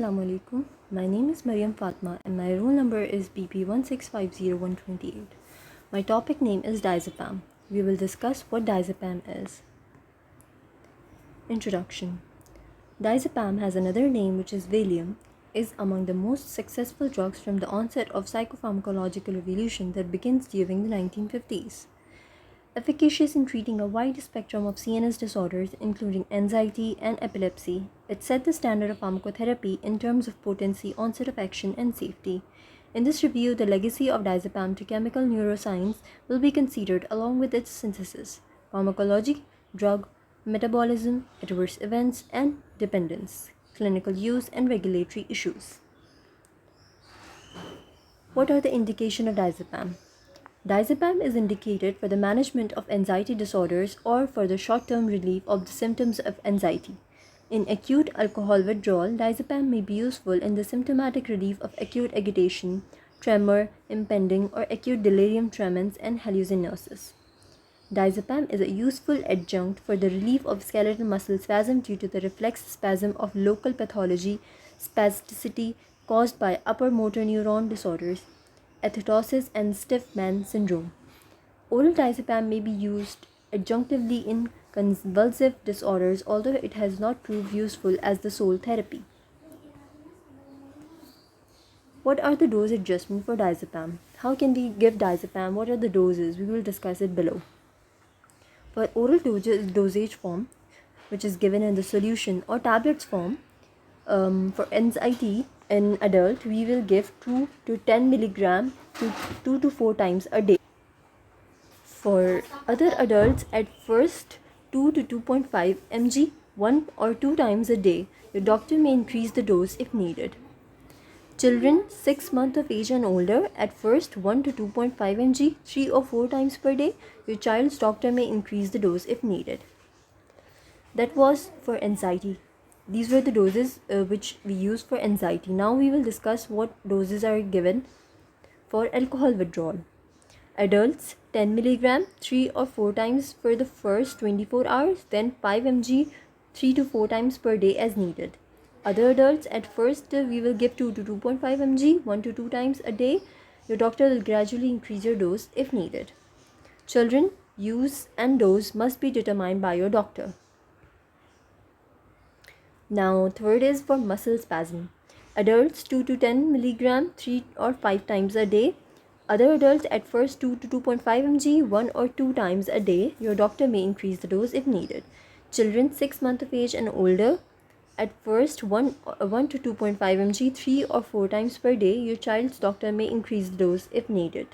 Assalamu alaikum. My name is Maryam Fatma and my roll number is BP1650128. My topic name is Diazepam. We will discuss what Diazepam is. Introduction. Diazepam has another name which is Valium, is among the most successful drugs from the onset of psychopharmacological revolution that begins during the 1950s. Efficacious in treating a wide spectrum of CNS disorders, including anxiety and epilepsy, it set the standard of pharmacotherapy in terms of potency, onset of action, and safety. In this review, the legacy of diazepam to chemical neuroscience will be considered along with its synthesis, pharmacology, drug, metabolism, adverse events, and dependence, clinical use, and regulatory issues. What are the indications of diazepam? Diazepam is indicated for the management of anxiety disorders or for the short-term relief of the symptoms of anxiety. In acute alcohol withdrawal, diazepam may be useful in the symptomatic relief of acute agitation, tremor, impending, or acute delirium tremens and hallucinosis. Diazepam is a useful adjunct for the relief of skeletal muscle spasm due to the reflex spasm of local pathology, spasticity caused by upper motor neuron disorders, athetosis, and stiff man syndrome. Oral diazepam may be used adjunctively in convulsive disorders, although it has not proved useful as the sole therapy. What are the dose adjustments for diazepam? How can we give diazepam? What are the doses? We will discuss it below. For oral dosage form, which is given in the solution or tablets form, for anxiety in adult, we will give 2 to 10 milligram to 2 to 4 times a day. For other adults, at first 2 to 2.5 mg 1 or 2 times a day. Your doctor may increase the dose if needed. Children 6 months of age and older, at first 1 to 2.5 mg 3 or 4 times per day. Your child's doctor may increase the dose if needed. That was for anxiety. These were the doses which we use for anxiety. Now we will discuss what doses are given for alcohol withdrawal. Adults 10 mg 3 or 4 times for the first 24 hours, then 5 mg 3 to 4 times per day as needed. Other adults, at first we will give 2 to 2.5 mg 1 to 2 times a day. Your doctor will gradually increase your dose if needed. Children, use and dose must be determined by your doctor. Now, third is for muscle spasm. Adults 2 to 10 mg 3 or 5 times a day. Other adults, at first 2 to 2.5 mg 1 or 2 times a day. Your doctor may increase the dose if needed. Children 6 months of age and older, at first 1 to 2.5 mg 3 or 4 times per day. Your child's doctor may increase the dose if needed.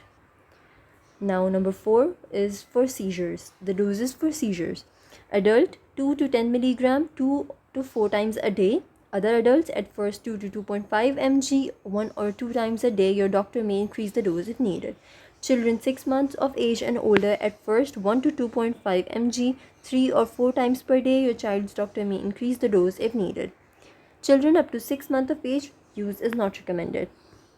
Now, number 4 is for seizures. The doses for seizures. Adult 2 to 10 mg 2 to 4 times a day. Other adults, at first 2 to 2.5 mg 1 or 2 times a day. Your doctor may increase the dose if needed. Children 6 months of age and older, at first 1 to 2.5 mg 3 or 4 times per day. Your child's doctor may increase the dose if needed. Children up to 6 months of age, use is not recommended.